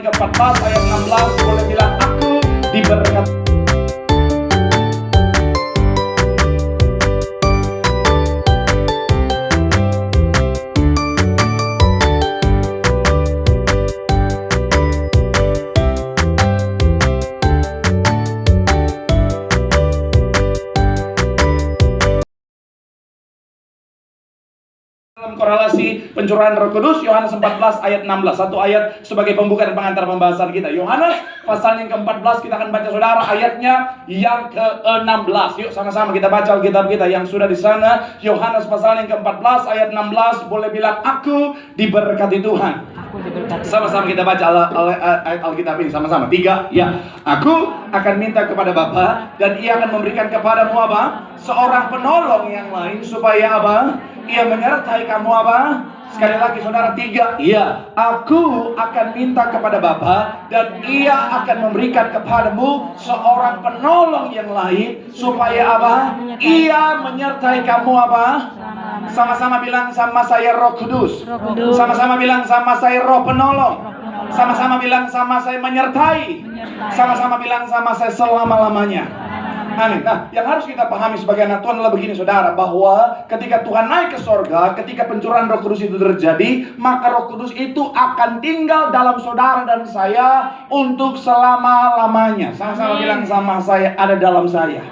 ke-14 ayat 16 boleh bilang aku diberkati. Dalam korelasi pencurahan Roh Kudus, Yohanes 14 ayat 16, satu ayat sebagai pembuka dan pengantar pembahasan kita. Yohanes pasal yang ke-14, kita akan baca saudara ayatnya yang ke-16. Yuk sama-sama kita baca Alkitab kita yang sudah di sana. Yohanes pasal yang ke-14 ayat 16 boleh bilang aku diberkati Tuhan. Sama-sama kita baca Alkitab ini sama-sama. 3 ya. Aku akan minta kepada Bapa dan Ia akan memberikan kepadamu apa? Seorang penolong yang lain supaya apa? Ia menyertai kamu apa? Sekali lagi saudara, 3. Iya, aku akan minta kepada Bapa dan Ia akan memberikan kepadamu seorang penolong yang lain supaya apa? Ia menyertai kamu apa? Sama-sama bilang sama saya Roh Kudus. Sama-sama bilang sama saya Roh Penolong. Sama-sama bilang sama saya menyertai. Sama-sama bilang sama saya selama-lamanya. Amin. Nah, yang harus kita pahami sebagai anak Tuhan adalah begini saudara, bahwa ketika Tuhan naik ke sorga, ketika pencurahan Roh Kudus itu terjadi, maka Roh Kudus itu akan tinggal dalam saudara dan saya untuk selama-lamanya. Sama-sama bilang sama saya ada dalam saya.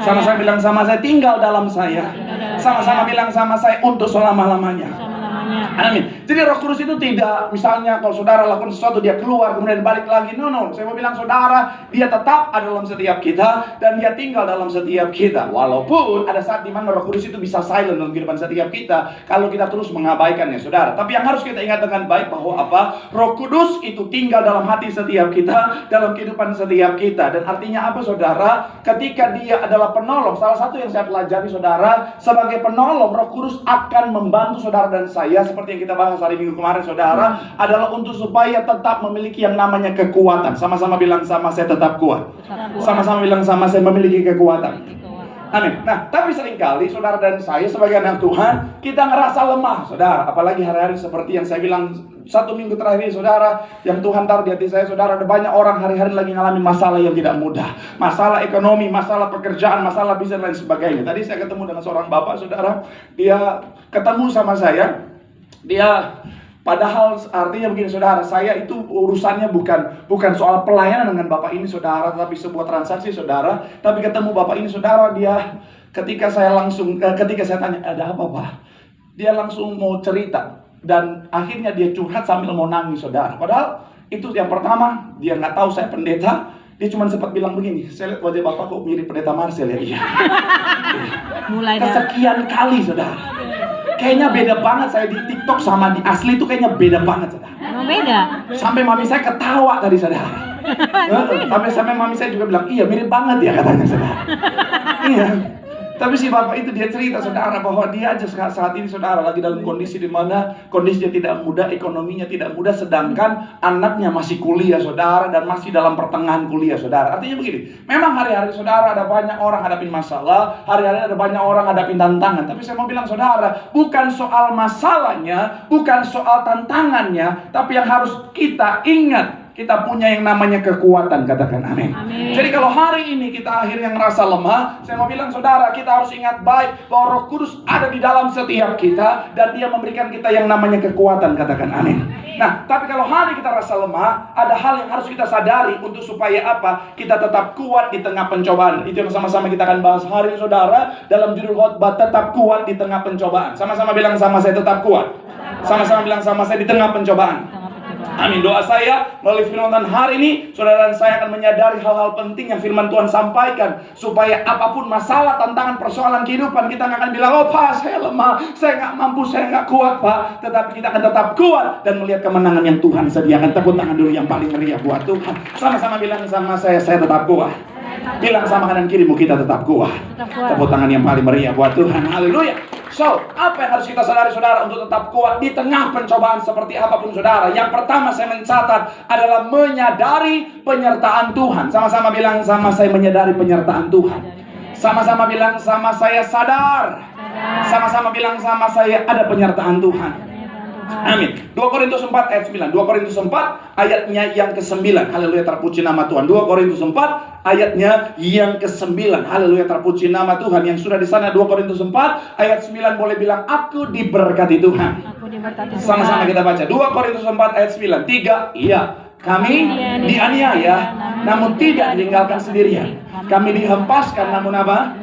Sama-sama bilang sama saya tinggal dalam saya. Sama-sama bilang sama saya untuk selama-lamanya. Amin. Jadi Roh Kudus itu tidak, misalnya kalau saudara lakukan sesuatu dia keluar kemudian balik lagi. No. Saya mau bilang saudara, dia tetap ada dalam setiap kita dan dia tinggal dalam setiap kita. Walaupun ada saat di mana Roh Kudus itu bisa silent dalam kehidupan setiap kita kalau kita terus mengabaikannya, saudara. Tapi yang harus kita ingat dengan baik bahwa apa? Roh Kudus itu tinggal dalam hati setiap kita, dalam kehidupan setiap kita. Dan artinya apa, saudara? Ketika dia adalah penolong, salah satu yang saya pelajari, saudara, sebagai penolong, Roh Kudus akan membantu saudara dan saya seperti yang kita bahas hari Minggu kemarin, saudara, adalah untuk supaya tetap memiliki yang namanya kekuatan. Sama-sama bilang sama saya tetap kuat. Sama-sama bilang sama saya memiliki kekuatan. Amin. Nah, tapi seringkali saudara dan saya sebagai anak Tuhan, kita ngerasa lemah, saudara. Apalagi hari-hari seperti yang saya bilang 1 minggu terakhir ini, saudara, yang Tuhan taruh di hati saya, saudara, ada banyak orang hari-hari lagi ngalami masalah yang tidak mudah. Masalah ekonomi, masalah pekerjaan, masalah bisnis dan lain sebagainya. Tadi saya ketemu dengan seorang bapak, saudara. Dia ketemu sama saya. Dia padahal artinya begini saudara, saya itu urusannya bukan soal pelayanan dengan bapak ini saudara, tapi sebuah transaksi saudara. Tapi ketemu bapak ini saudara, dia ketika saya tanya ada apa pak, dia langsung mau cerita dan akhirnya dia curhat sambil mau nangis saudara. Padahal itu yang pertama, dia nggak tahu saya pendeta. Dia cuma sempat bilang begini, saya lihat wajah bapak kok mirip pendeta Marcel ya. Iya. Kesekian kali saudara. Kayaknya beda banget saya di TikTok sama di asli itu kayaknya beda banget saudara. Beda. Sampai mami saya ketawa tadi saudara. Sampai mami saya juga bilang, iya mirip banget ya katanya saudara. Iya. Tapi si bapak itu dia cerita saudara bahwa dia aja saat ini saudara lagi dalam kondisi di mana kondisinya tidak mudah, ekonominya tidak mudah, sedangkan anaknya masih kuliah saudara dan masih dalam pertengahan kuliah saudara. Artinya begini, memang hari-hari saudara ada banyak orang hadapin masalah, hari-hari ada banyak orang hadapin tantangan. Tapi saya mau bilang saudara, bukan soal masalahnya, bukan soal tantangannya, tapi yang harus kita ingat, kita punya yang namanya kekuatan, katakan amin. Jadi kalau hari ini kita akhirnya ngerasa lemah, saya mau bilang saudara, kita harus ingat baik bahwa Roh Kudus ada di dalam setiap kita dan Dia memberikan kita yang namanya kekuatan, katakan amin. Nah, tapi kalau hari kita rasa lemah, ada hal yang harus kita sadari untuk supaya apa? Kita tetap kuat di tengah pencobaan. Itu yang sama-sama kita akan bahas hari ini saudara, dalam judul khotbah tetap kuat di tengah pencobaan. Sama-sama bilang sama saya tetap kuat. Sama-sama bilang sama saya di tengah pencobaan. Amin. Doa saya melalui firman Tuhan hari ini, saudara dan saya akan menyadari hal-hal penting yang firman Tuhan sampaikan, supaya apapun masalah, tantangan, persoalan kehidupan, kita nggak akan bilang, oh Pak saya lemah, saya nggak mampu, saya nggak kuat Pak. Tetapi kita akan tetap kuat dan melihat kemenangan yang Tuhan sediakan. Tepuk tangan dulu yang paling meriah buat Tuhan. Sama-sama bilang sama saya tetap kuat. Bilang sama kanan kirimu, kita tetap kuat. Tepuk tangan yang paling meriah buat Tuhan. Haleluya. So, apa yang harus kita sadari saudara untuk tetap kuat di tengah pencobaan seperti apapun saudara? Yang pertama saya mencatat adalah menyadari penyertaan Tuhan. Sama-sama bilang sama saya menyadari penyertaan Tuhan. Sama-sama bilang sama saya sadar. Sama-sama bilang sama saya ada penyertaan Tuhan. Amin. 2 Korintus 4 ayat 9. 2 Korintus 4 ayatnya yang ke-9. Haleluya, terpuji nama Tuhan. 2 Korintus 4 ayatnya yang ke-9. Haleluya, terpuji nama Tuhan. Yang sudah di sana 2 Korintus 4 ayat 9 boleh bilang, aku diberkati Tuhan. Aku diberkati Tuhan. Sama-sama kita baca. 2 Korintus 4 ayat 9. 3. Iya. Kami dianiaya, namun tidak ditinggalkan sendirian. Kami dihempaskan, namun apa?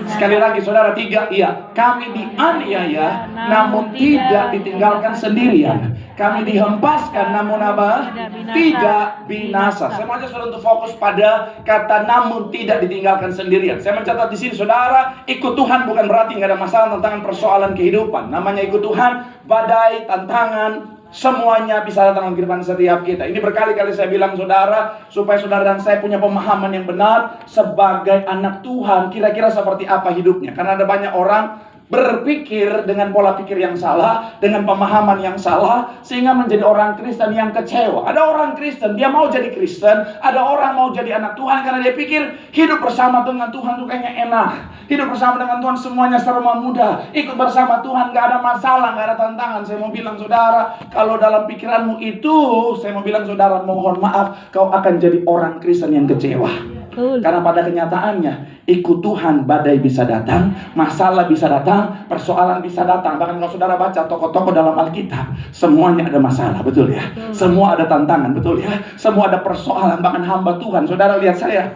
Sekali lagi, saudara, 3. Iya. Kami dianiaya, namun tidak ditinggalkan sendirian. Kami dihempaskan, namun apa? Tidak binasa. Saya mau ajak saudara untuk fokus pada kata namun tidak ditinggalkan sendirian. Saya mencatat di sini, saudara, ikut Tuhan bukan berarti nggak ada masalah, tantangan, persoalan kehidupan. Namanya ikut Tuhan, badai, tantangan, semuanya bisa datang dalam kehidupan setiap kita. Ini berkali-kali saya bilang, saudara, supaya saudara dan saya punya pemahaman yang benar sebagai anak Tuhan, kira-kira seperti apa hidupnya. Karena ada banyak orang berpikir dengan pola pikir yang salah, dengan pemahaman yang salah, sehingga menjadi orang Kristen yang kecewa. Ada orang Kristen, dia mau jadi Kristen, ada orang mau jadi anak Tuhan karena dia pikir hidup bersama dengan Tuhan itu kayaknya enak. Hidup bersama dengan Tuhan semuanya serba mudah. Ikut bersama Tuhan gak ada masalah, gak ada tantangan. Saya mau bilang, saudara, kalau dalam pikiranmu itu, saya mau bilang, saudara, mohon maaf, kau akan jadi orang Kristen yang kecewa. Karena pada kenyataannya, ikut Tuhan, badai bisa datang, masalah bisa datang, persoalan bisa datang. Bahkan kalau saudara baca tokoh-tokoh dalam Alkitab, semuanya ada masalah, betul ya? Semua ada tantangan, betul ya? Semua ada persoalan, bahkan hamba Tuhan. Saudara lihat saya,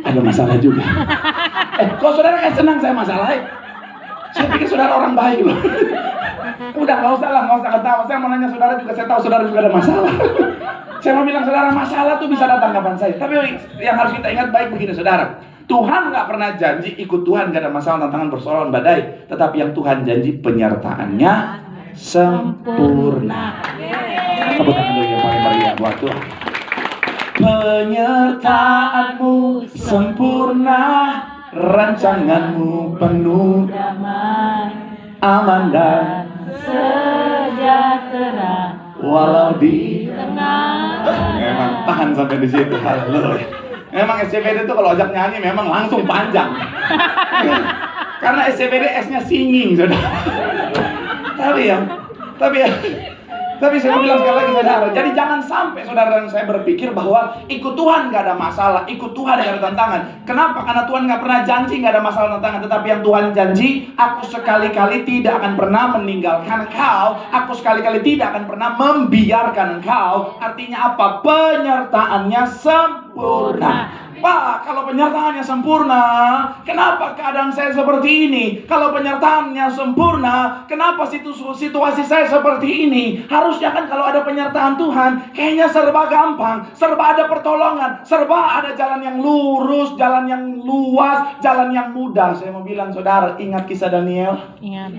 ada masalah juga. Kok saudara kan senang saya masalah? Saya pikir saudara orang baik loh. Udah, nggak usah ketawa. Saya mau nanya saudara juga, saya tahu saudara juga ada masalah. Saya mau bilang, saudara, masalah tuh bisa datang kapan saja. Tapi yang harus kita ingat baik begini, saudara. Tuhan nggak pernah janji ikut Tuhan gak ada masalah, tantangan, persoalan, badai. Tetapi yang Tuhan janji penyertaannya sempurna. Tepuk tangan dulu yang paling meriah buat Tuhan. Penyertaanmu sempurna, rancanganmu penuh damai, aman dan sejahtera, walau di tengah. Memang tahan sampai di situ. Haleluya. Memang SCBD itu kalau ajak nyanyi memang langsung panjang. Karena SCBD S-nya singing, saudara. Tapi saya mau bilang sekali lagi, saudara, jadi jangan sampai saudara dan saya berpikir bahwa ikut Tuhan gak ada masalah, ikut Tuhan gak ada tantangan. Kenapa? Karena Tuhan gak pernah janji gak ada masalah tantangan. Tetapi yang Tuhan janji, aku sekali-kali tidak akan pernah meninggalkan engkau, aku sekali-kali tidak akan pernah membiarkan engkau. Artinya apa? Penyertaannya sempurna. Pak, kalau penyertaannya sempurna, kenapa keadaan saya seperti ini? Kalau penyertaannya sempurna, kenapa situasi saya seperti ini? Harusnya kan kalau ada penyertaan Tuhan, kayaknya serba gampang, serba ada pertolongan, serba ada jalan yang lurus, jalan yang luas, jalan yang mudah. Saya mau bilang, saudara, ingat kisah Daniel? Ingat.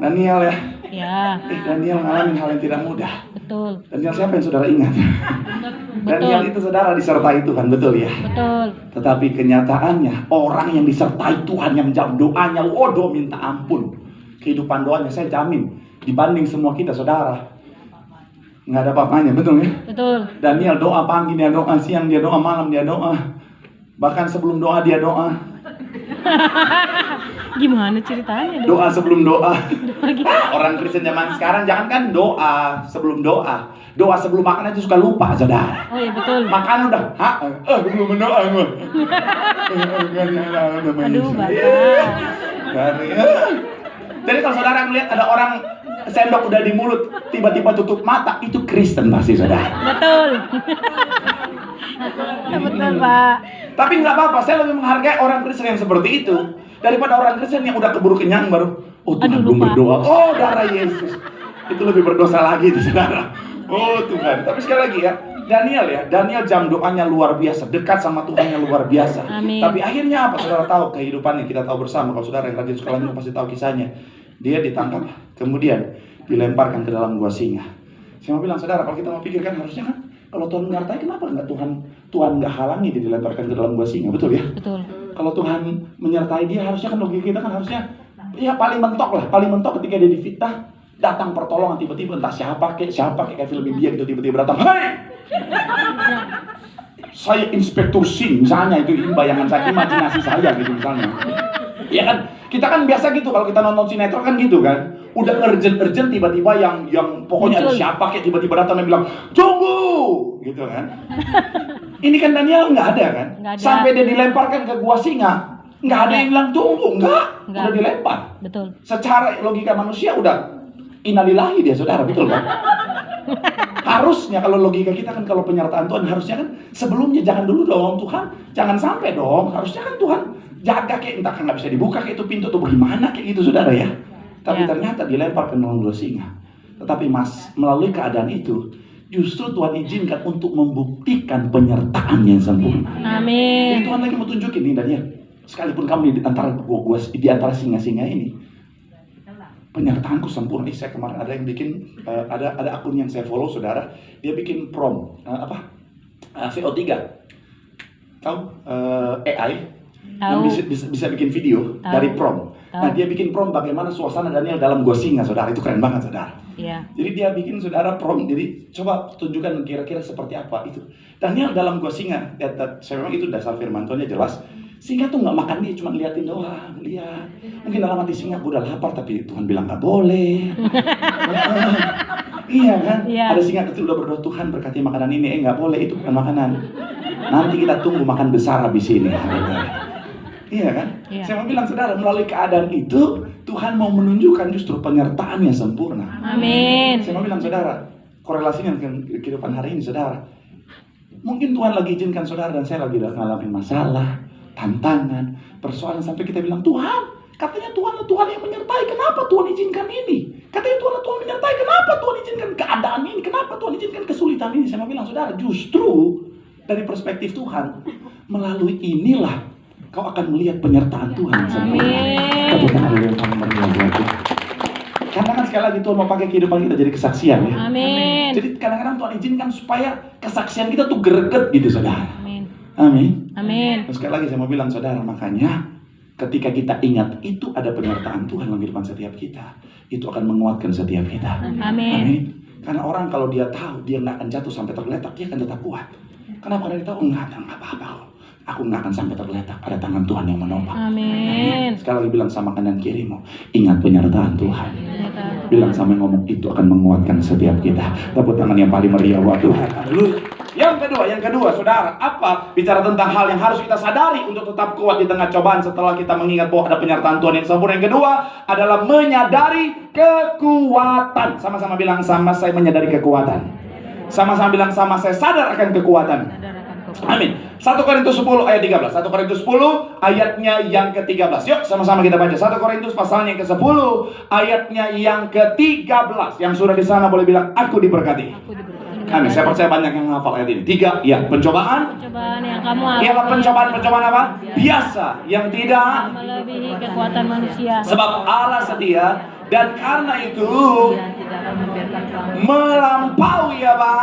Daniel ya? Ya. Daniel ngalamin hal yang tidak mudah. Betul. Daniel siapa yang saudara ingat? Daniel itu saudara disertai Tuhan, betul ya? Betul. Tetapi kenyataannya orang yang disertai Tuhan, yang menjawab doanya, waduh minta ampun. Kehidupan doanya saya jamin dibanding semua kita, saudara, nggak ada apa-apanya, betul ya? Betul. Daniel doa pagi, dia doa siang, dia doa malam, dia doa. Bahkan sebelum doa dia doa. Gimana ceritanya? Doa sebelum doa. Orang Kristen zaman sekarang jangankan doa sebelum doa, doa sebelum makan aja suka lupa, saudara. Oh iya betul. Makan udah, belum berdoa gue. Aduh, bapak. Jadi kalau saudara melihat ada orang sendok udah di mulut, tiba-tiba tutup mata, itu Kristen pasti, saudara. Betul. Betul, Pak. Tapi nggak apa-apa, saya lebih menghargai orang Kristen yang seperti itu daripada orang Kristen yang udah keburu kenyang baru, oh Tuhan, belum berdoa, oh darah Yesus. Itu lebih berdosa lagi itu, saudara. Oh Tuhan. Tapi sekali lagi ya, Daniel jam doanya luar biasa, dekat sama Tuhan yang luar biasa. Amin. Tapi akhirnya apa? Saudara tahu kehidupannya, kita tahu bersama. Kalau saudara yang rajin sekolah ini pasti tahu kisahnya. Dia ditangkap, kemudian dilemparkan ke dalam gua singa. Saya mau bilang, saudara, kalau kita mau pikirkan harusnya kan, kalau Tuhan menyertai, kenapa nggak Tuhan nggak halangi dia dilemparkan ke dalam gua singa, betul ya? Betul. Kalau Tuhan menyertai dia, harusnya kan logika kita kan harusnya, ya paling mentok ketika dia difitnah, datang pertolongan tiba-tiba, entah siapa kayak film India gitu, tiba-tiba datang, hei! Saya Inspektur Sin, misalnya itu bayangan saya, imajinasi saya gitu misalnya. Ya kan, kita kan biasa gitu kalau kita nonton sinetron kan gitu kan. Udah urgent tiba-tiba yang pokoknya ada Muncul. siapa kayak tiba-tiba datang dan bilang, "Tunggu!" gitu kan. Ini kan Daniel nggak ada kan? Nggak ada. Sampai dia dilemparkan ke gua singa, nggak ada yang bilang tunggu, nggak. Nggak. Udah dilempar. Betul. Secara logika manusia udah innalillahi dia, saudara, betul kan? Harusnya kalau logika kita kan, kalau penyertaan Tuhan harusnya kan sebelumnya jangan dulu dong Tuhan, jangan sampai dong. Harusnya kan Tuhan jaga kayak entah kan nggak bisa dibuka kayak itu pintu atau bagaimana kayak gitu, saudara ya. Tapi Ya. ternyata dilempar ke dalam dua singa. Tetapi melalui keadaan itu justru Tuhan izinkan untuk membuktikan penyertaan yang sempurna. Jadi Amin. Tuhan lagi mau tunjukin nih Daniel, sekalipun kamu di antara gua di antara singa-singa ini, penyertaanku sempurna. Saya kemarin ada yang bikin ada akun yang saya follow, saudara, dia bikin VO3, tahu AI yang Tahu. bisa bikin video Tahu. dari prom. Nah, Tahu. dia bikin prom bagaimana suasana Daniel dalam gua singa, saudara. Itu keren banget, saudara. Iya. Jadi dia bikin, saudara, prom. Jadi coba tunjukkan kira-kira seperti apa itu. Daniel dalam gua singa. Saya memang itu dasar firman Tuhannya jelas. Singa tuh nggak makan, dia cuma liatin doang, lihat. Mungkin dalam hati singa, gue udah lapar, tapi Tuhan bilang nggak boleh. Iya kan? Iya. Ada singa kecil udah berdoa, Tuhan berkati makanan ini. Nggak boleh, itu bukan makanan. Nanti kita tunggu makan besar habis ini. Iya kan? Iya. Saya mau bilang, saudara, melalui keadaan itu Tuhan mau menunjukkan justru penyertaan yang sempurna. Amin. Saya mau bilang, saudara, korelasinya dengan kehidupan hari ini, saudara. Mungkin Tuhan lagi izinkan saudara dan saya lagi ngalamin masalah, tantangan, persoalan, sampai kita bilang, Tuhan, katanya Tuhan yang menyertai, kenapa Tuhan izinkan ini? Katanya Tuhan menyertai, kenapa Tuhan izinkan keadaan ini? Kenapa Tuhan izinkan kesulitan ini? Saya mau bilang, saudara, justru dari perspektif Tuhan, melalui inilah kau akan melihat penyertaan Tuhan yang sempurna. Amin. Tepuk tangan dulu yang paling meriah buat Tuhan. Karena kan sekali lagi Tuhan mau pakai kehidupan kita jadi kesaksian ya. Amin. Jadi kadang-kadang Tuhan izinkan supaya kesaksian kita tuh greget gitu, saudara. Amin. Amin. Amin. Dan sekali lagi saya mau bilang, saudara, makanya ketika kita ingat itu ada penyertaan Tuhan dalam kehidupan setiap kita, itu akan menguatkan setiap kita. Amin. Karena orang kalau dia tahu dia nggak akan jatuh sampai tergeletak, dia akan tetap kuat. Kenapa? Karena dia tahu nggak apa-apa kok. Aku nggak akan sampai tergeletak, ada tangan Tuhan yang menopang. Amin. Sekali lagi bilang sama kanan kirimu, ingat penyertaan Tuhan. Bilang sama yang ngomong, itu akan menguatkan setiap kita. Tepuk tangan yang paling meriah buat Tuhan. Haleluya. Yang kedua, saudara, apa? Bicara tentang hal yang harus kita sadari untuk tetap kuat di tengah cobaan setelah kita mengingat bahwa ada penyertaan Tuhan yang sempurna. Yang kedua adalah menyadari kekuatan. Sama-sama bilang, sama saya menyadari kekuatan. Sama-sama bilang, sama saya sadar akan kekuatan. Amin. 1 Korintus 10 ayat 13. 1 Korintus 10 ayatnya yang ke-13. Yuk sama-sama kita baca 1 Korintus pasalnya yang ke-10 ayatnya yang ke-13. Yang sudah di sana boleh bilang, aku diberkati. Amin. Saya percaya banyak yang hafal ayat ini. 3, ya, pencobaan. Pencobaan yang kamu alami Ialah pencobaan apa? Biasa, yang tidak melebihi kekuatan manusia. sebab Allah setia dan karena itu Dia tidak akan membiarkan kamu melampaui apa?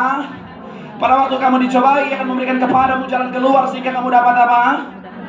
Pada waktu kamu dicobai, Ia akan memberikan kepadamu jalan keluar sehingga kamu dapat apa?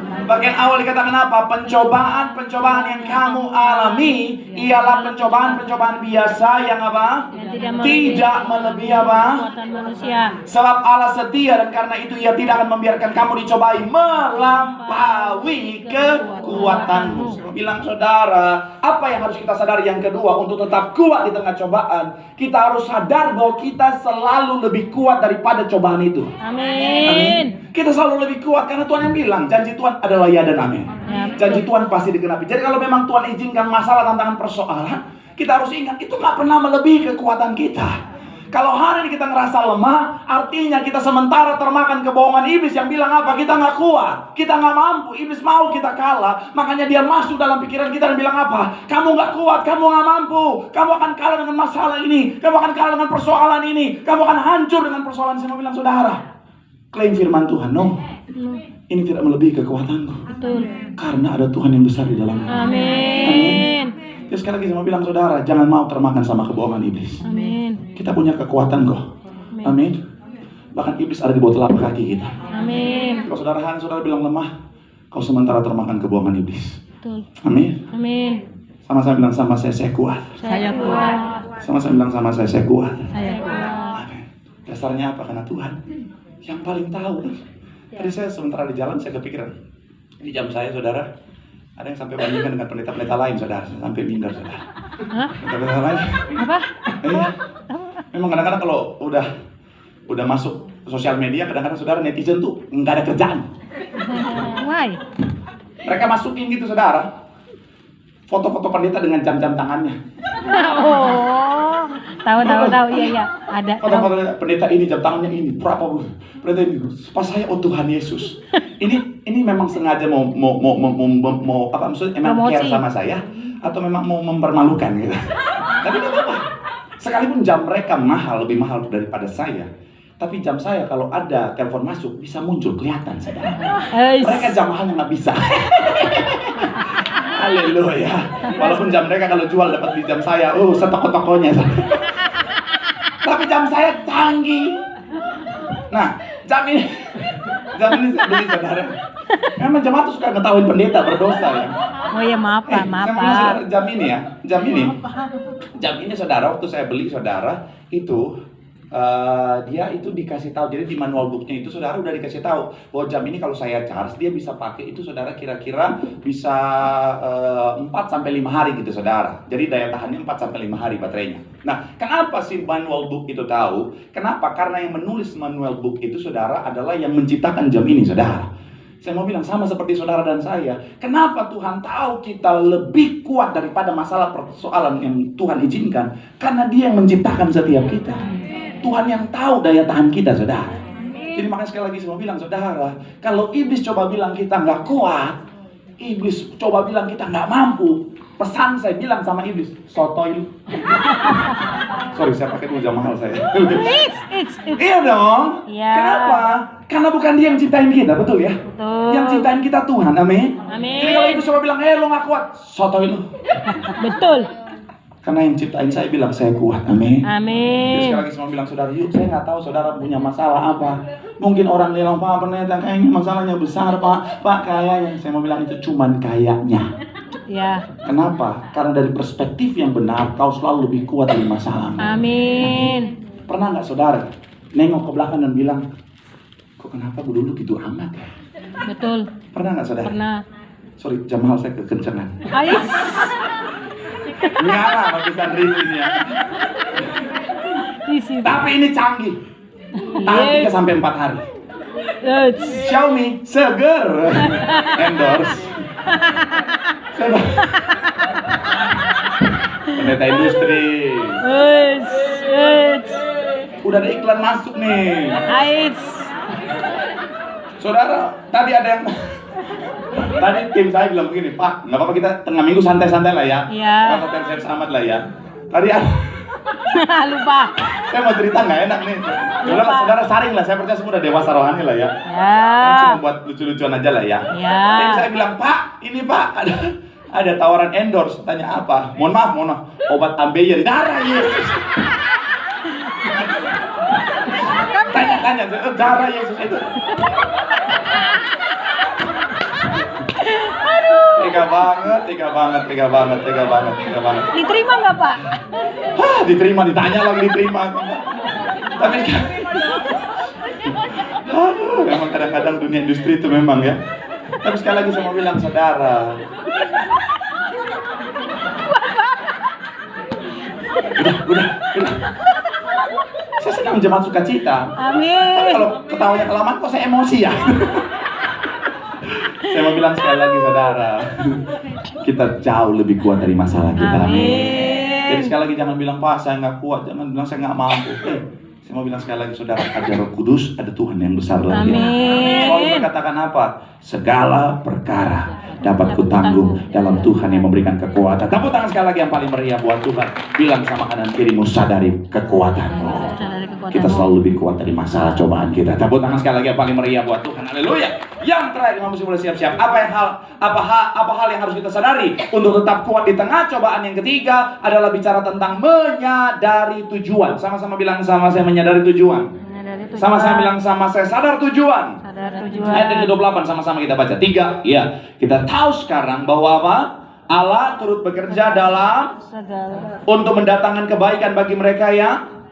Bagian awal dikatakan apa? Pencobaan yang kamu alami ialah pencobaan biasa yang apa? yang Tidak melebihi apa? kekuatan manusia. Sebab Allah setia dan karena itu Ia tidak akan membiarkan kamu dicobai melampaui kekuatanmu. Saya bilang, saudara, apa yang harus kita sadari yang kedua untuk tetap kuat di tengah cobaan? Kita harus sadar bahwa kita selalu lebih kuat daripada cobaan itu. Amin. Kita selalu lebih kuat karena Tuhan yang bilang, janji Tuhan adalah ya dan amin. Ya, Janji Tuhan pasti digenapi. Jadi kalau memang Tuhan izinkan masalah, tantangan, persoalan, kita harus ingat itu nggak pernah melebihi kekuatan kita. Kalau hari ini kita ngerasa lemah, artinya kita sementara termakan kebohongan iblis yang bilang apa? Kita nggak kuat, kita nggak mampu. Iblis mau kita kalah, makanya dia masuk dalam pikiran kita dan bilang apa? Kamu nggak kuat, kamu nggak mampu, kamu akan kalah dengan masalah ini, kamu akan kalah dengan persoalan ini, kamu akan hancur dengan persoalan. Saya mau bilang, saudara, klaim firman Tuhan, no, ini tidak melebihi kekuatanku. Betul. Karena ada Tuhan yang besar di dalamnya. Amin. Jadi sekali lagi saya mau bilang, saudara, jangan mau termakan sama kebohongan iblis. Amin. Kita punya kekuatan kok. Amin. Bahkan iblis ada di bawah telapak kaki kita. Amin. Kalau saudara bilang lemah, kau sementara termakan kebohongan iblis. Betul. Amin. Amin. Sama-sama bilang, sama saya kuat. Saya kuat. Sama-sama bilang, sama saya kuat. Saya kuat. Amin. Dasarnya apa? Karena Tuhan yang paling tahu. Tadi saya sementara di jalan, saya kepikiran. Di jam saya, saudara, Ada yang sampai bandingkan dengan pendeta-pendeta lain, saudara. Sampai minder, saudara. Hah? Pendeta-pendeta lain. Apa? Iya. Memang kadang-kadang kalau udah masuk sosial media, kadang-kadang saudara netizen tuh nggak ada kerjaan. Why? Mereka masukin gitu, saudara. Foto-foto pendeta dengan jam-jam tangannya. Oh, tahu, iya, ada. Foto-foto pendeta ini, jam tangannya ini, berapa pendeta ini? Pas saya, oh Tuhan Yesus. Ini memang sengaja mau apa maksudnya? Emang Promosi. care sama saya atau memang mau mempermalukan gitu? Tapi tidak apa. Sekalipun jam mereka mahal, lebih mahal daripada saya. Tapi jam saya kalau ada telepon masuk bisa muncul, kelihatan, saudara. Mereka jam mahalnya nggak bisa. Haleluya. Walaupun jam mereka kalau jual dapat di jam saya, setoko-tokonya. Tapi jam saya canggih. Nah, jam ini saya beli, saudara. Memang jam itu suka ngetahuin pendeta berdosa ya. Oh ya, maaf Pak, maaf Saya Pak. bilang, saudara, jam ini saudara, waktu saya beli, saudara, itu dia itu dikasih tahu. Jadi di manual booknya itu saudara udah dikasih tahu bahwa jam ini kalau saya charge dia bisa pakai itu, saudara, kira-kira bisa 4-5 hari gitu, saudara. Jadi daya tahannya 4-5 hari baterainya. Nah, kenapa sih manual book itu tahu? Kenapa? Karena yang menulis manual book itu, saudara, adalah yang menciptakan jam ini, saudara. Saya mau bilang sama seperti saudara dan saya. Kenapa Tuhan tahu kita lebih kuat daripada masalah persoalan yang Tuhan izinkan? Karena Dia yang menciptakan setiap kita. Tuhan yang tahu daya tahan kita, saudara. Jadi makanya sekali lagi saya mau bilang, saudara, kalau iblis coba bilang kita nggak kuat, iblis coba bilang kita nggak mampu, pesan saya bilang sama iblis, sotoy lu. Sorry, saya pakai dulu jam mahal saya. It's. Iya dong. Iya. Kenapa? Karena bukan Dia yang ciptain kita, betul ya? Betul. Yang ciptain kita Tuhan, amin. Amin. Jadi kalau iblis coba bilang, lo nggak kuat, sotoy lu. Betul. Karena yang ciptain saya bilang saya kuat, amin. Jadi Amin. sekali lagi saya bilang, saudara, yuk, saya nggak tahu saudara punya masalah apa. Mungkin orang bilang, Pak pendeta kayaknya masalahnya besar, Pak kayaknya. Saya mau bilang itu cuman kayaknya. Ya. Kenapa? Karena dari perspektif yang benar, kau selalu lebih kuat dari masalah. Amin. Pernah nggak saudara nengok ke belakang dan bilang, kok kenapa gue dulu gitu amat ya? Betul. Pernah nggak saudara? Pernah. Sorry, jam mahal saya kekencengan. Ais. Nyala ratusan ribu ini ya. Di sini. Tapi ini canggih. Tahan 3-4 hari. Xiaomi seger. Endorse. Pendeta industri. Udah ada iklan masuk nih. Ais. Saudara, tadi ada yang tadi tim saya bilang begini, Pak, nggak apa-apa kita tengah minggu santai-santai lah ya. Iya. Nggak konten amat lah ya. Tadi Lupa. saya mau cerita nggak enak nih. Udah lah, saudara saring lah, saya percaya semua udah dewasa rohani lah ya. Ya. Cuma buat lucu-lucuan aja lah ya. Ya. Tim saya bilang, Pak, ini Pak, ada tawaran endorse. Tanya apa? Mohon maaf, obat ambeien darah Yesus. Tanya, darah Yesus itu. Tega banget. Diterima nggak Pak? Diterima, ditanya lagi diterima. Tapi memang kadang-kadang dunia industri itu memang ya. Tapi sekali lagi saya mau bilang, saudara, udah. Saya sedang jemaat sukacita. Amin. Tapi kalau ketawanya kelamaan kok saya emosi ya. Saya mau bilang sekali lagi, saudara, kita jauh lebih kuat dari masalah kita. Amin. Jadi sekali lagi jangan bilang, Pak saya nggak kuat, jangan bilang saya nggak mampu. Saya mau bilang sekali lagi, saudara, ada Roh Kudus, ada Tuhan yang besar lagi. Amin. Selalu berkatakan apa? Segala perkara dapat kutanggung dalam Tuhan yang memberikan kekuatan. Tepuk tangan sekali lagi yang paling meriah buat Tuhan. Bilang sama kanan kirimu, sadari kekuatanmu. Kita selalu lebih kuat dari masalah cobaan kita. Tepuk tangan sekali lagi yang paling meriah buat Tuhan. Haleluya. Yang terakhir, kita mesti mulai siap-siap. Apa hal yang harus kita sadari untuk tetap kuat di tengah cobaan? Yang ketiga adalah bicara tentang menyadari tujuan. Sama-sama bilang sama saya, menyadari tujuan. Sama-sama bilang sama saya, sadar tujuan. Sadar tujuan. Ayat yang ke-28 sama-sama kita baca. 3, ya. Kita tahu sekarang bahwa apa? Allah turut bekerja dalam untuk mendatangkan kebaikan bagi mereka yang,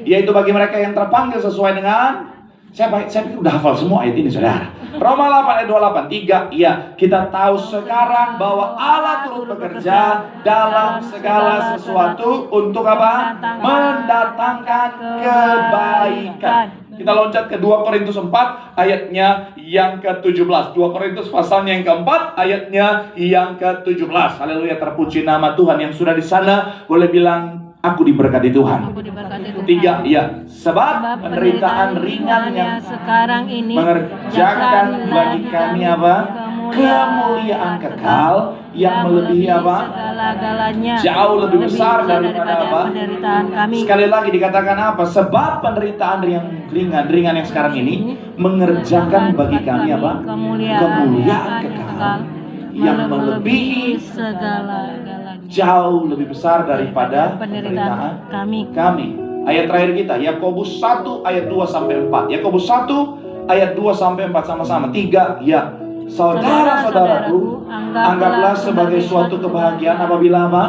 yaitu bagi mereka yang terpanggil sesuai dengan Saya pikir udah hafal semua ayat ini, saudara. Roma 8 ayat 28, 3, ya, kita tahu sekarang bahwa Allah turut bekerja dalam segala sesuatu untuk apa? Mendatangkan kebaikan. Kita loncat ke 2 Korintus 4 ayatnya yang ke-17. 2 Korintus pasalnya yang keempat ayatnya yang ke-17. Haleluya, terpuji nama Tuhan. Yang sudah di sana boleh bilang, aku diberkati Tuhan. Aku diberkati Tuhan. 3, ya, sebab penderitaan ringan yang sekarang ini mengerjakan bagi kami apa? Kemuliaan kekal yang melebihi apa? Segala-galanya. Jauh lebih besar daripada apa? Penderitaan kami. Sekali lagi dikatakan apa? Sebab penderitaan yang ringan yang sekarang ini mengerjakan bagi kami apa? Kemuliaan kekal yang melebihi segala-galanya. jauh lebih besar daripada penderitaan kami. Ayat terakhir kita, Yakobus 1 ayat 2 sampai 4. Yakobus 1 ayat 2 sampai 4 sama-sama. 3, ya. Saudara-saudaraku, anggaplah sebagai suatu kebahagiaan apabila apa?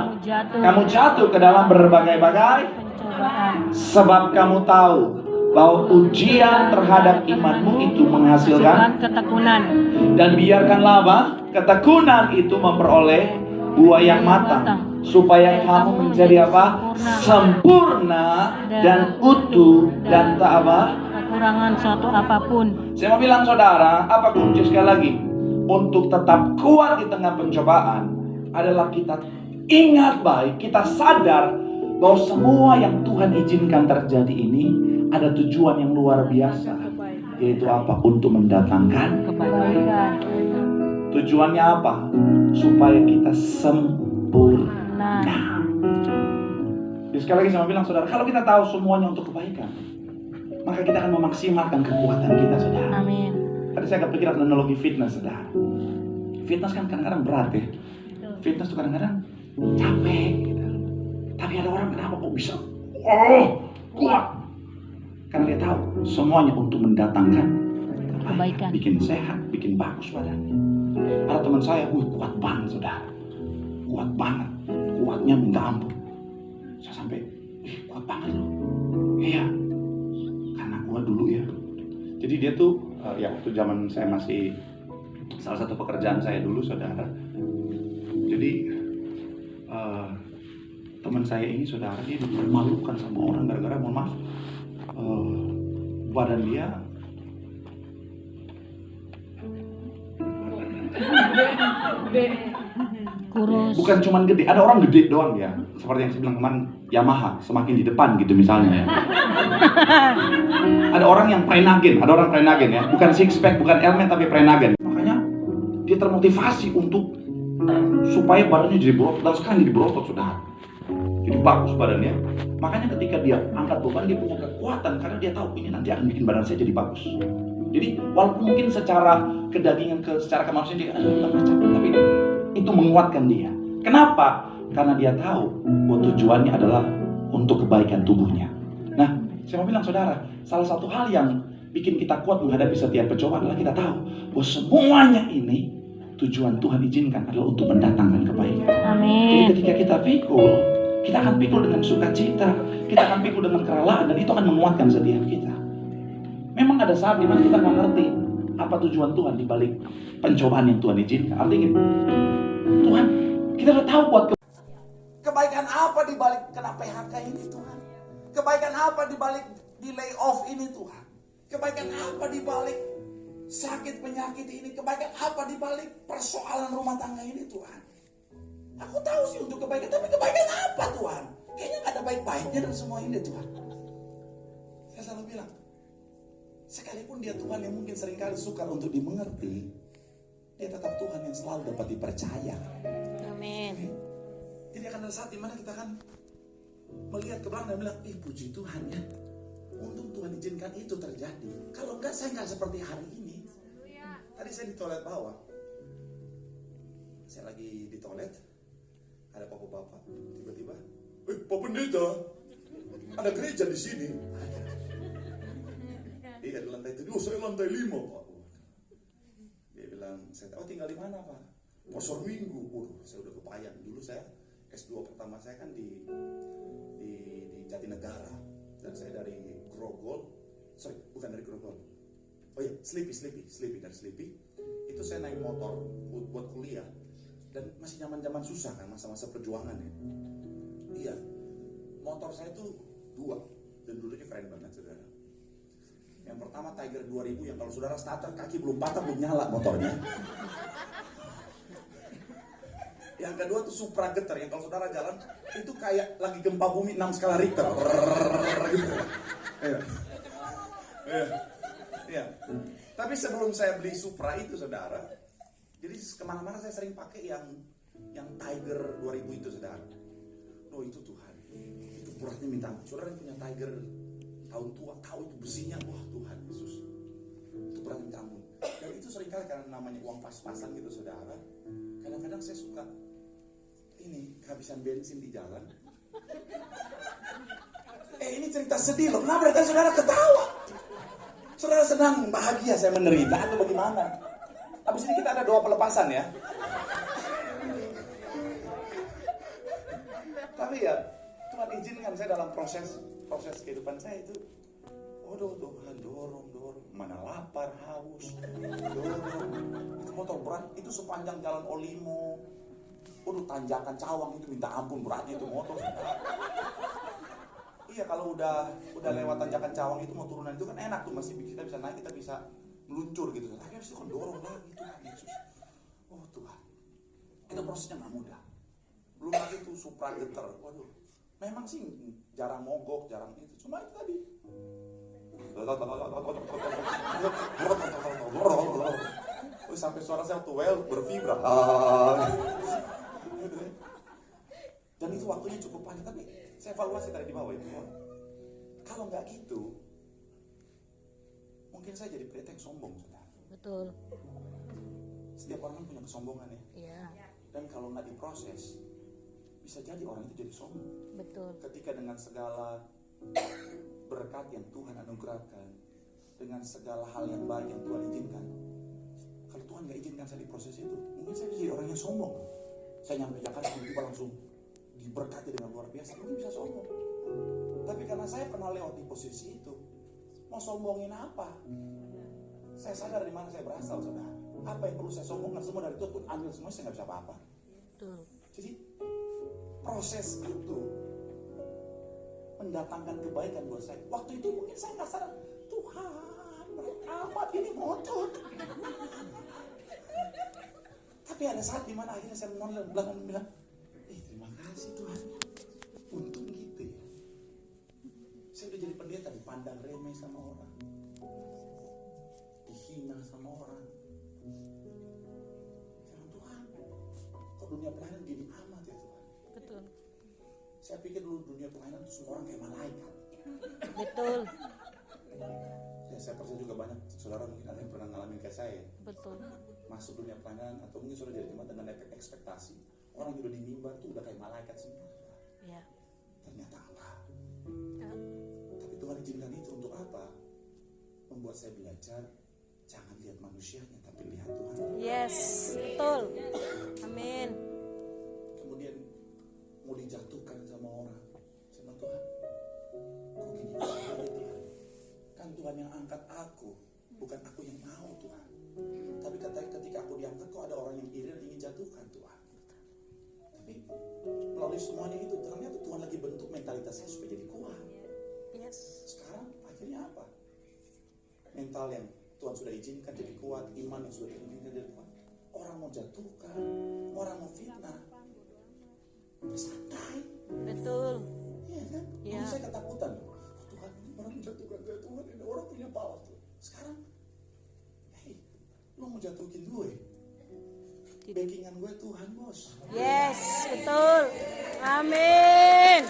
Kamu jatuh ke dalam berbagai-bagai pencobaan. sebab kamu tahu bahwa ujian terhadap imanmu itu menghasilkan ketekunan. dan biarkanlah apa? Ketekunan itu memperoleh buah yang matang, supaya kamu menjadi apa? Sempurna dan utuh dan tak apa? Kekurangan suatu apapun. Saya mau bilang saudara, apa kunci sekali lagi untuk tetap kuat di tengah pencobaan adalah kita ingat baik, kita sadar bahwa semua yang Tuhan izinkan terjadi ini ada tujuan yang luar biasa, yaitu apa? Untuk mendatangkan Kebaikan. Tujuannya apa? Supaya kita sempurna. Jadi sekali lagi saya mau bilang saudara, kalau kita tahu semuanya untuk kebaikan, maka kita akan memaksimalkan kekuatan kita, saudara. Amin. Tadi saya kepikiran analogi fitness, saudara. Fitness kan kadang-kadang berat ya. Fitness tuh kadang-kadang capek gitu. Tapi ada orang kenapa kok bisa kuat? Karena dia tahu semuanya untuk mendatangkan Kebaikan. bikin sehat, bikin bagus badannya. Ada teman saya, kuat banget saudara. Kuat banget. Kuatnya minta ampun. Saya sampai, kuat banget loh. Iya. Karena kuat dulu ya. Jadi dia tuh, ya waktu zaman saya masih salah satu pekerjaan saya dulu saudara. Jadi teman saya ini saudara, dia dipermalukan sama orang gara-gara mohon maaf, badan dia Kurus. bukan cuman gede, ada orang gede doang ya. Seperti yang saya bilang kemarin, Yamaha semakin di depan gitu misalnya ya. Ada orang yang prenagen, ya, bukan six pack, bukan helmet tapi prenagen. Makanya dia termotivasi untuk supaya badannya jadi berotot, dan sekarang jadi berotot sudah. Jadi bagus badannya. Makanya ketika dia angkat beban dia punya kekuatan karena dia tahu ini nanti akan bikin badan saya jadi bagus. Jadi walaupun mungkin secara kedagingan, secara kemanusiaan dia macam, tapi itu menguatkan dia. Kenapa? Karena dia tahu bahwa tujuannya adalah untuk kebaikan tubuhnya. Nah, saya mau bilang saudara, salah satu hal yang bikin kita kuat menghadapi setiap pencobaan adalah kita tahu bahwa semuanya ini tujuan Tuhan izinkan adalah untuk mendatangkan kebaikan. Amin. Jadi ketika kita pikul, kita akan pikul dengan sukacita, kita akan pikul dengan kerelaan, dan itu akan menguatkan setiap kita. Memang ada saat dimana kita nggak ngerti apa tujuan Tuhan di balik pencobaan yang Tuhan izinkan. Artinya, Tuhan, kita udah tahu buat kebaikan apa di balik kena PHK ini Tuhan. Kebaikan apa di balik di layoff ini Tuhan. Kebaikan apa di balik sakit penyakit ini. Kebaikan apa di balik persoalan rumah tangga ini Tuhan. Aku tahu sih untuk kebaikan, tapi kebaikan apa Tuhan? Kayaknya gak ada baik-baiknya dari semua ini Tuhan. Saya selalu bilang, sekalipun dia Tuhan yang mungkin seringkali sukar untuk dimengerti, dia tetap Tuhan yang selalu dapat dipercaya. Amin. Jadi akan ada saat dimana kita akan melihat ke belakang dan bilang, puji Tuhan ya, untung Tuhan izinkan itu terjadi. Kalau enggak, saya enggak seperti hari ini. Tadi saya di toilet bawah. Saya lagi di toilet, ada bapak-bapak, tiba-tiba, Pak Pendeta, ada gereja di sini. Iya, di lantai 7, saya lantai 5 Pak. Dia bilang, saya tahu tinggal di mana Pak? Pasar Minggu. Saya udah kebayang. Dulu saya S2 pertama saya kan di Jatinegara, dan saya dari Grogol, bukan dari Grogol, Oh ya, Sleepy dari Sleepy. Itu saya naik motor buat kuliah dan masih zaman susah kan, masa-masa perjuangan ya. Iya, motor saya tuh 2 dan dulunya keren banget saudara. Yang pertama Tiger 2000 yang kalau saudara starter kaki belum patah belum nyala motornya. Yang kedua tuh Supra Getter yang kalau saudara jalan itu kayak lagi gempa bumi 6 skala Richter. Gitu. Iya. Tapi sebelum saya beli Supra itu saudara, jadi kemana-mana saya sering pakai yang Tiger 2000 itu saudara. Oh itu Tuhan, itu beratnya minta ampun. Saudara yang punya Tiger tahun tua, tahu itu besinya, wah Tuhan Yesus, itu berat minta ampun. Dan itu seringkali karena namanya uang pas-pasan gitu saudara. Kadang-kadang saya suka ini kehabisan bensin di jalan. Ini cerita sedih loh, kenapa berarti saudara ketawa? Saudara senang, bahagia, saya menderita atau bagaimana? Habis ini kita ada doa pelepasan ya. Tapi ya, Tuhan izinkan saya dalam proses kehidupan saya itu. Waduh, Tuhan dorong, mana lapar, haus, dorong. Itu motor berat, itu sepanjang jalan Olimo. Waduh, tanjakan Cawang itu minta ampun beratnya itu motor. Iya, kalau udah lewat tanjakan Cawang itu mau turunan itu kan enak tuh, masih kita bisa naik, kita bisa meluncur gitu. Tapi habis itu kan dorong lagi Tuhan Yesus. Oh Tuhan, itu prosesnya nggak mudah. Belum lagi tuh Supra Getter. Waduh, memang sih jarang mogok, jarang itu. Cuma itu tadi. Sampai suara saya tuh bervibra. Dan itu waktunya cukup panjang, tapi saya evaluasi tadi di bawah itu. Kalau nggak gitu, mungkin saya jadi pendeta yang sombong, saudara. Betul. Setiap orang kan punya kesombongan ya. Iya. Dan kalau nggak diproses, bisa jadi orang itu jadi sombong. Betul. Ketika dengan segala berkat yang Tuhan anugerahkan, dengan segala hal yang baik yang Tuhan izinkan, kalau Tuhan nggak izinkan saya diproses itu, mungkin saya bisa jadi orang yang sombong. Saya nyampe Jakarta tiba-tiba langsung diberkati dengan luar biasa, mungkin bisa sombong. Tapi karena saya pernah lewat di posisi itu, mau sombongin apa? Saya sadar di mana saya berasal, saudara. Apa yang perlu saya sombongkan, semua dari Tuhan pun ambil semua, saya nggak bisa apa-apa. Betul. Jadi proses itu mendatangkan kebaikan buat saya. Waktu itu mungkin saya nggak sadar, Tuhan berat amat ini motor. Tapi ada saat dimana akhirnya saya menoleh belakang dan bilang, terima kasih Tuhan, untung gitu ya. Saya udah jadi pendeta, dipandang remeh sama orang, dihina sama orang. Tuhan, kok dunia pelayanan gini amat ya Tuhan. Betul. Saya pikir dulu dunia pelayanan itu semua orang kayak malaikat. Betul. Ya, saya percaya juga banyak saudara mungkin ada yang pernah ngalamin kayak saya. Betul. Masuk dunia pelayanan atau mungkin sudah jadi jemaat dengan ekspektasi. Orang yang udah di mimbar tuh udah kayak malaikat semua. Iya. Ternyata enggak. Ya. Tapi Tuhan izinkan itu untuk apa? Membuat saya belajar jangan lihat manusianya tapi lihat Tuhan. Yes, betul. Amin. Kemudian mau dijatuhkan sama orang. Sama Tuhan. Kok gini Tuhan? Kan Tuhan yang angkat aku, bukan aku yang mau Tuhan. Tapi ketika aku diangkat kok ada orang yang iri dan ingin jatuhkan Tuhan. Tapi melalui semuanya itu ternyata Tuhan lagi bentuk mentalitas saya supaya jadi kuat. Yes. Sekarang akhirnya apa? Mental yang Tuhan sudah izinkan jadi kuat, iman yang sudah diizinkan jadi kuat. Orang mau jatuhkan, orang mau fitnah, santai. Betul. Iya kan? Iya. Dulu saya ketakutan. Tuhan, ini orang menjatuhkan saya, Tuhan ini orang punya power. Sekarang, lo mau jatuhin gue? Backingan gue Tuhan bos. Yes, betul. Amin.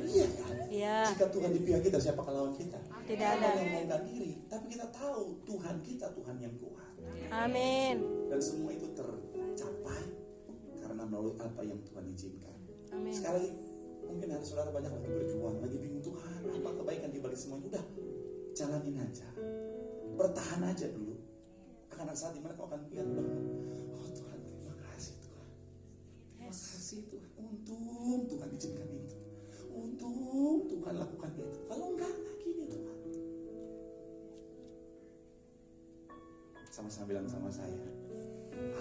Iya kan? Iya. Jika Tuhan di pihak kita, siapa lawan kita? Tidak Kita ada. menyombongkan diri, tapi kita tahu Tuhan kita Tuhan yang kuat. Amin. Dan semua itu tercapai karena melalui apa yang Tuhan izinkan. Amin. Sekali lagi, mungkin ada saudara banyak lagi berjuang, lagi bingung Tuhan, apa kebaikan di balik semua ini? Udah, jalanin aja, bertahan aja dulu. Akan ada saat dimana kau akan lihat bahwa, oh Tuhan, terima kasih Tuhan, terima kasih Tuhan, untung Tuhan izinkan itu, untung Tuhan lakukan itu. Kalau enggak gini Tuhan. Sama-sama bilang sama saya.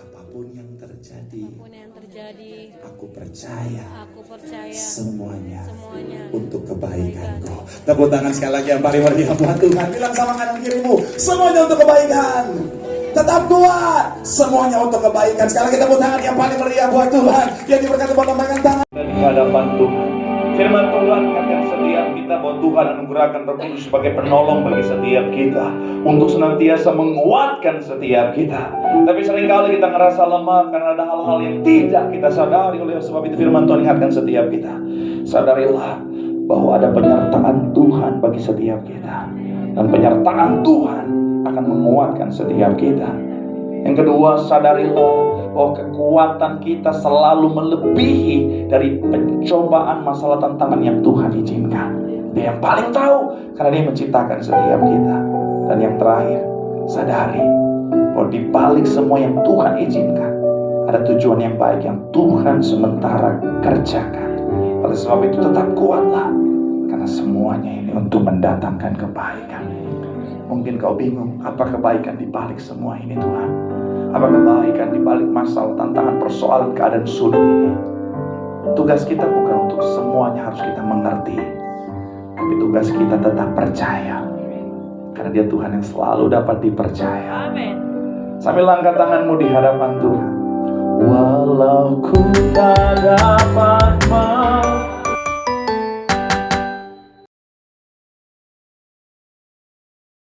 Apapun yang terjadi, Apapun yang terjadi, aku percaya aku percaya semuanya semuanya untuk kebaikanku. Tepuk tangan sekali lagi yang paling meriah buat Tuhan. Bilang sama kanan kirimu, semuanya untuk kebaikan. Tetap kuat, semuanya untuk kebaikan. Sekali lagi tepuk tangan yang paling meriah buat Tuhan. Yang diberkati buat lambaikan tangan. Dan di hadapan Tuhan. Firman Tuhan ingatkan setiap kita bahwa Tuhan anugerahkan Roh Kudus sebagai penolong bagi setiap kita, untuk senantiasa menguatkan setiap kita. Tapi seringkali kita ngerasa lemah karena ada hal-hal yang tidak kita sadari. Oleh sebab itu firman Tuhan ingatkan setiap kita, sadarilah bahwa ada penyertaan Tuhan bagi setiap kita, dan penyertaan Tuhan akan menguatkan setiap kita. Yang kedua, sadarilah bahwa kekuatan kita selalu melebihi dari pencobaan, masalah, tantangan yang Tuhan izinkan. Dia yang paling tahu, karena Dia menciptakan setiap kita. Dan yang terakhir, sadari bahwa di balik semua yang Tuhan izinkan, ada tujuan yang baik yang Tuhan sementara kerjakan. Oleh sebab itu tetap kuatlah, karena semuanya ini untuk mendatangkan kebaikan. Mungkin kau bingung, apa kebaikan di balik semua ini Tuhan? Apa kebaikan di balik masalah, tantangan, persoalan, keadaan sulit ini? Tugas kita bukan untuk semuanya harus kita mengerti, tapi tugas kita tetap percaya, karena Dia Tuhan yang selalu dapat dipercaya. Amin. Sambil angkat tanganmu di hadapan Tuhan. Walau ku tak dapat